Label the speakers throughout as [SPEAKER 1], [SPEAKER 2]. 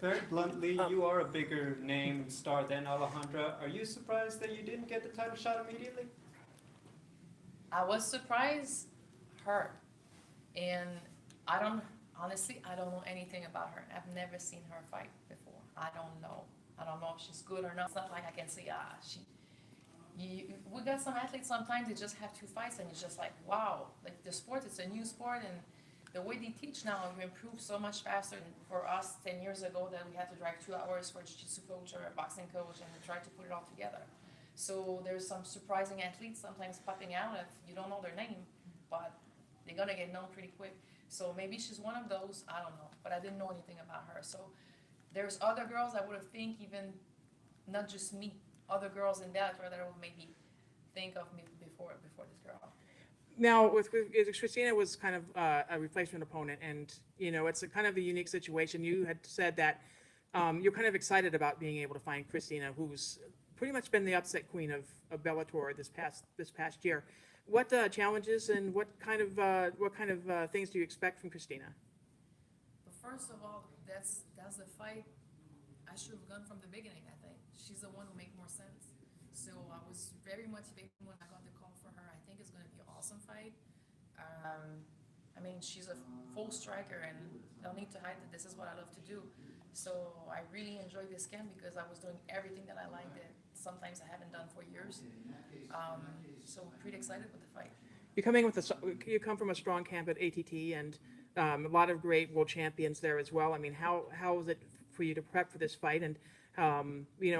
[SPEAKER 1] Very bluntly, you are a bigger name star than Alejandra. Are you surprised that you didn't get the title shot immediately?
[SPEAKER 2] I was surprised her, and I don't honestly I don't know anything about her. I've never seen her fight before. I don't know. I don't know if she's good or not. It's not like I can say she. We got some athletes sometimes they just have two fights and it's just like wow, like the sport it's a new sport and the way they teach now we improve so much faster than for us 10 years ago that we had to drive 2 hours for a jiu-jitsu coach or a boxing coach and try to put it all together. So there's some surprising athletes sometimes popping out if you don't know their name, but they're gonna get known pretty quick. So maybe she's one of those. I don't know, but I didn't know anything about her. So there's other girls I would have think even not just me, other girls in Bellator that I would maybe think of me before this girl.
[SPEAKER 3] Now, Christina was kind of a replacement opponent, and it's a kind of a unique situation. You had said that you're kind of excited about being able to find Christina, who's pretty much been the upset queen of Bellator this past year. What challenges and what kind of things do you expect from Christina?
[SPEAKER 2] But first of all, that's the fight I should have gone from the beginning. I think she's the one who make more sense. So I was very motivated when I got the call for her. I think it's going to be an awesome fight. I mean, she's a full striker, and no need to hide that this is what I love to do. So I really enjoyed this camp because I was doing everything that I liked that sometimes I haven't done for years. So pretty excited with the fight.
[SPEAKER 3] You come from a strong camp at ATT, and a lot of great world champions there as well. I mean, how was it for you to prep for this fight? And you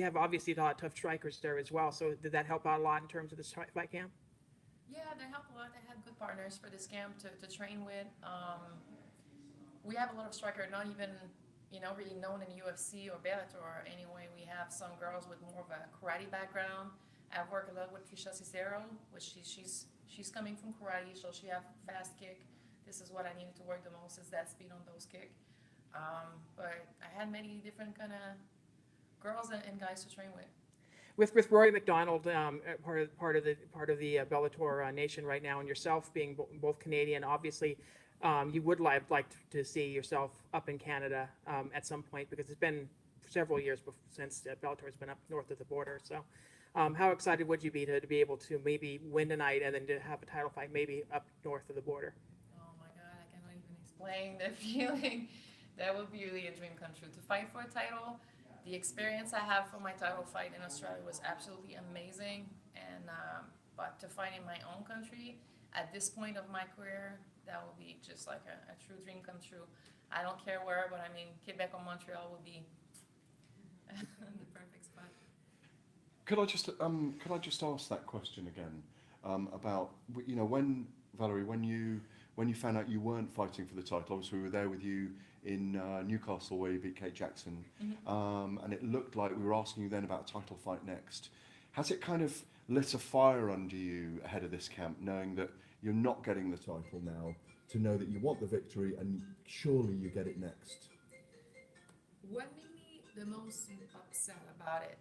[SPEAKER 3] have obviously a lot of tough strikers there as well. So did that help out a lot in terms of this fight camp?
[SPEAKER 2] Yeah, they helped a lot. They had good partners for this camp to train with. We have a lot of strikers, not even really known in UFC or Bellator. Anyway, we have some girls with more of a karate background. I've worked a lot with Trisha Cicero, which she's coming from karate, so she have fast kick. This is what I needed to work the most is that speed on those kick. But I had many different kind of girls and guys to train with.
[SPEAKER 3] With Rory McDonald, part of the Bellator nation right now, and yourself being both Canadian, obviously, you would like to see yourself up in Canada at some point because it's been several years since Bellator has been up north of the border. So, how excited would you be to be able to maybe win tonight and then to have a title fight maybe up north of the border?
[SPEAKER 2] Oh my God, I cannot even explain the feeling. That would be really a dream come true to fight for a title. The experience I have for my title fight in Australia was absolutely amazing, and but to fight in my own country at this point of my career, that would be just like a true dream come true. I don't care where, but I mean Quebec or Montreal would be the perfect spot.
[SPEAKER 4] Could I just ask that question again about when Valerie when you found out you weren't fighting for the title? Obviously, we were there with you in Newcastle where you beat Kate Jackson, and it looked like we were asking you then about a title fight next. Has it kind of lit a fire under you ahead of this camp, knowing that you're not getting the title now, to know that you want the victory and surely you get it next?
[SPEAKER 2] What made me the most upset about it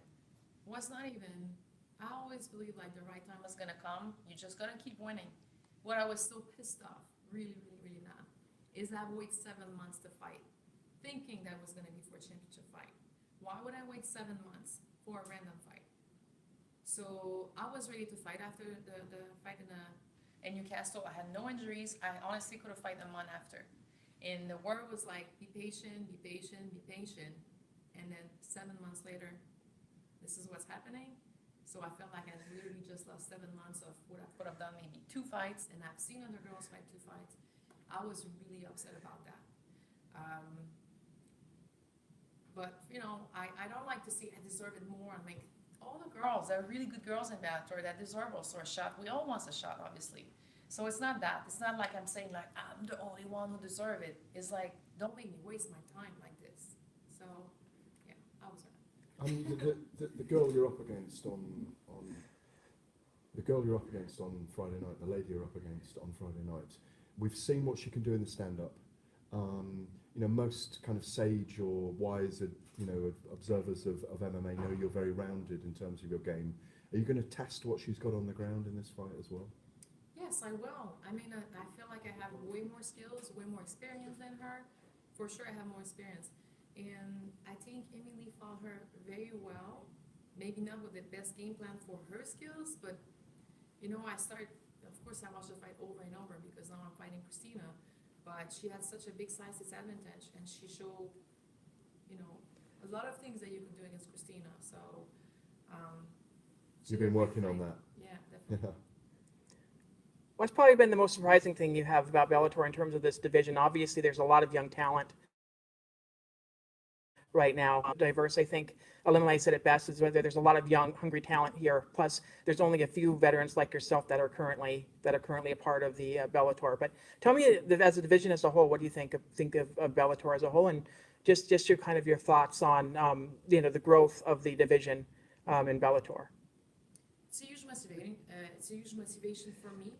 [SPEAKER 2] was not even. I always believed like the right time was gonna come. You just gotta keep winning. What I was so pissed off, really, really, really mad, is I've waited 7 months to fight, thinking that was gonna be for a championship fight. Why would I wait 7 months for a random fight? So I was ready to fight after the fight in Newcastle. I had no injuries. I honestly could have fight a month after. And the word was like, be patient, be patient, be patient. And then 7 months later, this is what's happening. So I felt like I literally just lost 7 months of what I could have done, maybe 2 fights, and I've seen other girls fight 2 fights. I was really upset about that. But I don't like to see I deserve it more. And like all the girls, there are really good girls in Bellator that deserve also a shot. We all want a shot, obviously. So it's not that. It's not like I'm saying like I'm the only one who deserve it. It's like don't make me waste my time like this. So yeah, I was hurt.
[SPEAKER 5] The girl you're up against on the girl you're up against on Friday night, the lady you're up against on Friday night, we've seen what she can do in the stand-up. Most kind of sage or wise, observers of MMA know you're very rounded in terms of your game. Are you going to test what she's got on the ground in this fight as well?
[SPEAKER 2] Yes, I will. I mean, I feel like I have way more skills, way more experience than her. for sure I have more experience. And I think Emily fought her very well. Maybe not with the best game plan for her skills, but of course I watched the fight over and over because now I'm fighting Christina. But she had such a big size disadvantage, and she showed, a lot of things that you can do against Christina. So,
[SPEAKER 5] You've been working on that.
[SPEAKER 2] Yeah, definitely.
[SPEAKER 3] What's probably been the most surprising thing you have about Bellator in terms of this division? Obviously, there's a lot of young talent right now, diverse. I think Elimelei said it best, is whether there's a lot of young, hungry talent here. Plus, there's only a few veterans like yourself that are currently a part of the Bellator. But tell me, as a division as a whole, what do you think of Bellator as a whole, and just your thoughts on the growth of the division in Bellator?
[SPEAKER 2] It's a huge motivating. It's a huge motivation for me.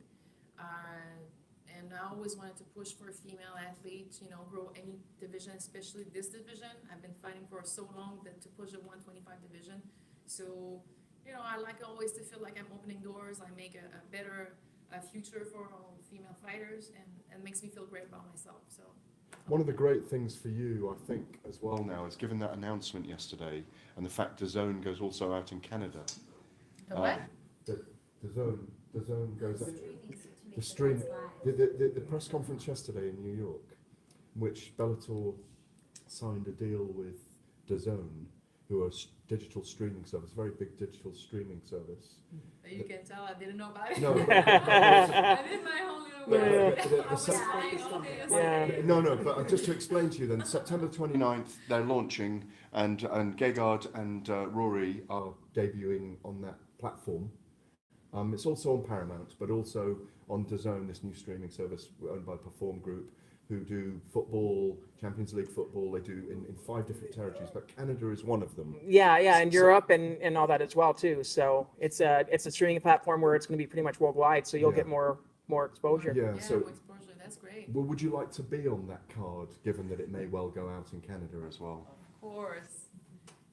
[SPEAKER 2] And I always wanted to push for a female athlete, grow any division, especially this division. I've been fighting for so long to push a 125 division. So, I like always to feel like I'm opening doors. I make a better future for all female fighters, and it makes me feel great about myself. So.
[SPEAKER 4] One of the great things for you, I think, as well now, is given that announcement yesterday, and the fact DAZN goes also out in Canada.
[SPEAKER 2] The what?
[SPEAKER 5] The zone goes up. The stream, the press conference yesterday in New York, in which Bellator signed a deal with DAZN, who are a digital streaming service, very big digital streaming service.
[SPEAKER 2] You can tell I didn't know about it.
[SPEAKER 5] No,
[SPEAKER 2] I did my whole little
[SPEAKER 5] No, but just to explain to you then, September 29th, they're launching, and Gegard and Rory are debuting on that platform. It's also on Paramount, but also on DAZN, this new streaming service owned by Perform Group, who do football, Champions League football. They do in 5 different territories, but Canada is one of them.
[SPEAKER 3] Yeah, and Europe and all that as well too. So it's a streaming platform where it's going to be pretty much worldwide. So you'll get more exposure.
[SPEAKER 5] Yeah, so
[SPEAKER 2] more exposure. That's great.
[SPEAKER 5] well, would you like to be on that card, given that it may well go out in Canada as well?
[SPEAKER 2] Of course.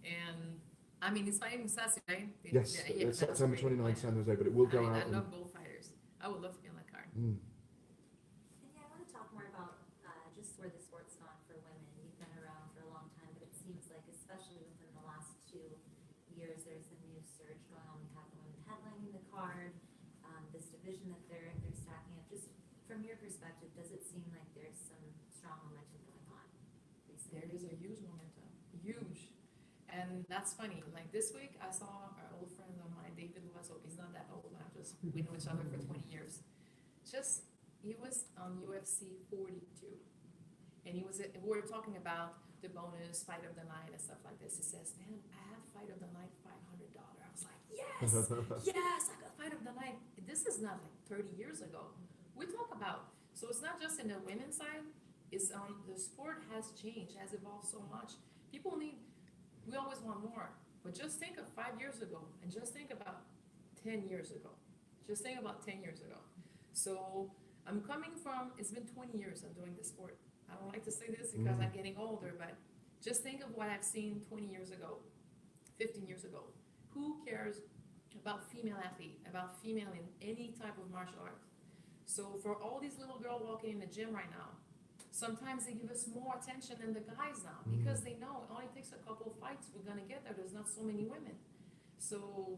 [SPEAKER 2] And I mean, it's fighting Sassy, right?
[SPEAKER 5] Yes, it's September 29th, San Jose, but it will go out.
[SPEAKER 2] I love both fighters. I would love to be on that card.
[SPEAKER 6] I want to talk more about just where the sport's gone for women. You've been around for a long time, but it seems like, especially within the last 2 years, there's a new surge going on. We have the women headlining the card, this division that they're stacking up. Just from your perspective, does it seem like there's some strong momentum going on recently?
[SPEAKER 2] There is a huge momentum. Huge. And that's funny. Like this week, I saw our old friend of mine, David Loiseau. He's not that old. We know each other for 20 years. He was on UFC 42. And we were talking about the bonus, fight of the night, and stuff like this. He says, man, I have fight of the night, $500. I was like, yes, I got fight of the night. This is not like 30 years ago. We talk about, so it's not just in the women's side, it's the sport has changed, has evolved so much. We always want more, but just think of 5 years ago, and just think about 10 years ago. Just think about 10 years ago. So I'm coming from, it's been 20 years I'm doing this sport. I don't like to say this because I'm getting older, but just think of what I've seen 20 years ago, 15 years ago. Who cares about female athlete, about female in any type of martial art? So for all these little girls walking in the gym right now, sometimes they give us more attention than the guys now because they know it only takes a couple of fights, we're gonna get there. There's not so many women. So,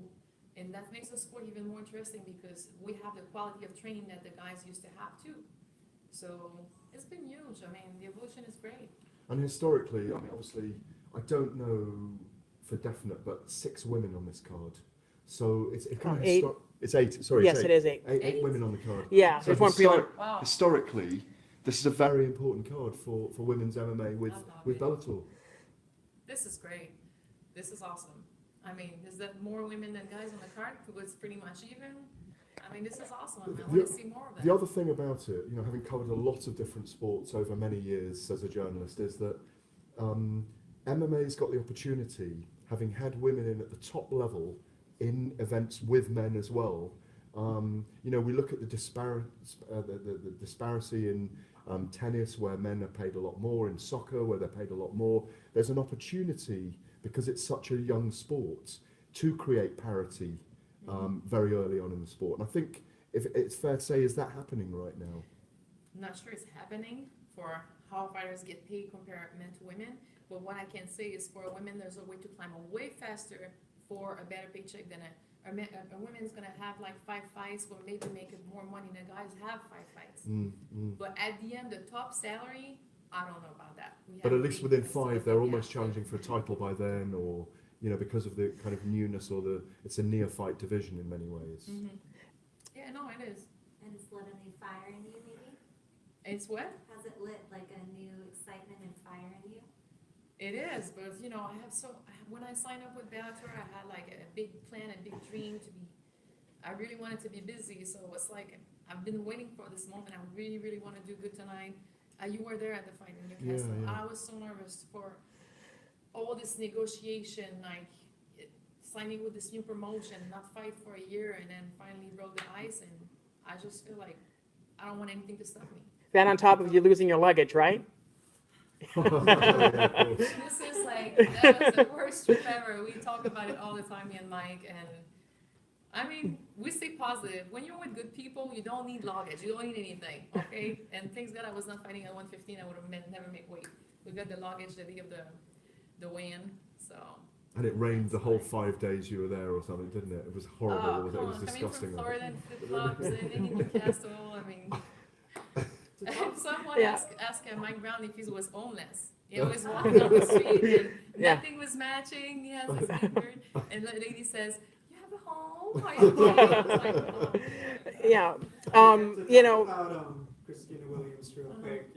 [SPEAKER 2] and that makes the sport even more interesting because we have the quality of training that the guys used to have too. So it's been huge. I mean, the evolution is great.
[SPEAKER 5] And historically, I mean, obviously, I don't know for definite, but 6 women on this card. So it's kind of
[SPEAKER 3] 8.
[SPEAKER 5] It's 8. Sorry,
[SPEAKER 3] Yes,
[SPEAKER 5] it's
[SPEAKER 3] it is 8.
[SPEAKER 5] 8 women on the card.
[SPEAKER 3] Yeah,
[SPEAKER 5] So
[SPEAKER 3] there's one prelim.
[SPEAKER 2] Wow.
[SPEAKER 4] Historically,
[SPEAKER 5] This is a very important card for women's MMA with Bellator.
[SPEAKER 2] This is great. This is awesome. I mean, is that more women than guys on the card? It's pretty much even. I mean, this is awesome. I want to see more of that.
[SPEAKER 5] The other thing about it, having covered a lot of different sports over many years as a journalist, is that MMA's got the opportunity, having had women in at the top level in events with men as well. We look at the disparity in tennis, where men are paid a lot more, in soccer, where they're paid a lot more. There's an opportunity, because it's such a young sport, to create parity very early on in the sport. And I think, if it's fair to say, is that happening right now?
[SPEAKER 2] I'm not sure it's happening for how fighters get paid compared men to women. But what I can say is for women, there's a way to climb way faster for a better paycheck than a woman's gonna have like 5 fights for maybe making more money than guys have 5 fights. But at the end, the top salary, I don't know about that.
[SPEAKER 5] But at least within 5, they're almost challenging for a title by then, or because of the kind of newness, or it's a neophyte division in many ways.
[SPEAKER 2] Yeah, no, it is.
[SPEAKER 6] And it's lit a new fire in you, maybe?
[SPEAKER 2] It's what?
[SPEAKER 6] Has it lit like a new excitement and fire in you?
[SPEAKER 2] It is, but when I signed up with Bellator, I had like a big plan, a big dream I really wanted to be busy, so it's like, I've been waiting for this moment, I really, really wanna do good tonight. You were there at the fight in Newcastle.
[SPEAKER 5] Yeah.
[SPEAKER 2] I was so nervous for all this negotiation, like signing with this new promotion, not fight for a year, and then finally broke the ice, and I just feel like I don't want anything to stop me.
[SPEAKER 3] That on top of you losing your luggage, right?
[SPEAKER 2] This is like, that was the worst trip ever. We talk about it all the time, me and Mike, and I mean, we stay positive. When you're with good people, you don't need luggage, you don't need anything, okay? And thanks God I was not fighting at 115, I would have never made weight. We got the luggage the day of the weigh-in, so.
[SPEAKER 5] And it rained the whole 5 days you were there or something, didn't it? It was horrible. It was disgusting.
[SPEAKER 2] Coming from Florida and flip-flops and in Newcastle, I mean. Someone
[SPEAKER 3] Yeah.
[SPEAKER 2] asked Mike Brown if he was homeless. He was walking down the street and
[SPEAKER 3] Yeah.
[SPEAKER 2] nothing was matching. He has this big beard, and the lady says, "You have a home? Are you okay?" I was like, "Oh."
[SPEAKER 3] Yeah,
[SPEAKER 1] About Christina Williams real quick,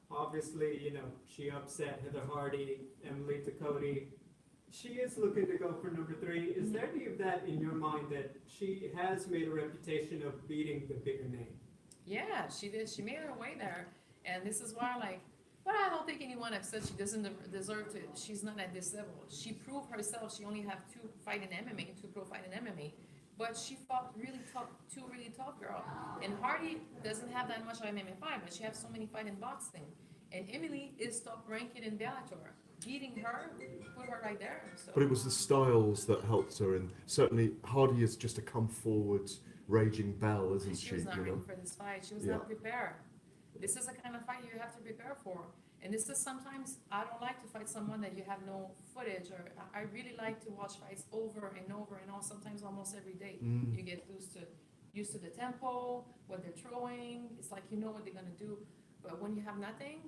[SPEAKER 1] obviously, she upset Heather Hardy, Emily Ducote. She is looking to go for number 3. Is there any of that in your mind that she has made a reputation of beating the bigger name?
[SPEAKER 2] Yeah, she did. She made her way there, and this is why, but I don't think anyone have said she doesn't deserve to. She's not at this level. She proved herself. She only have 2 fight in MMA, 2 pro fight in MMA, but she fought really tough, 2 really tough girls. And Hardy doesn't have that much MMA fight, but she has so many fight in boxing. And Emily is top ranked in Bellator. Beating her, put her right there. So.
[SPEAKER 5] But it was the styles that helped her, and certainly Hardy is just a come forward, raging bell, isn't she?
[SPEAKER 2] She was not ready for this fight. She was not prepared. This is the kind of fight you have to prepare for. And this is sometimes, I don't like to fight someone that you have no footage, or I really like to watch fights over and over and on, sometimes almost every day. You get used to the tempo, what they're throwing. It's like you know what they're gonna do. But when you have nothing,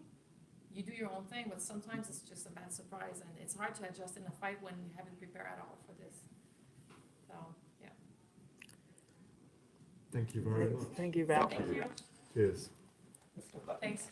[SPEAKER 2] you do your own thing, but sometimes it's just a bad surprise, and it's hard to adjust in a fight when you haven't prepared at all for this. So, yeah.
[SPEAKER 5] Thank you very much.
[SPEAKER 3] thank you, Val.
[SPEAKER 2] Thank you.
[SPEAKER 5] Cheers.
[SPEAKER 2] Thanks.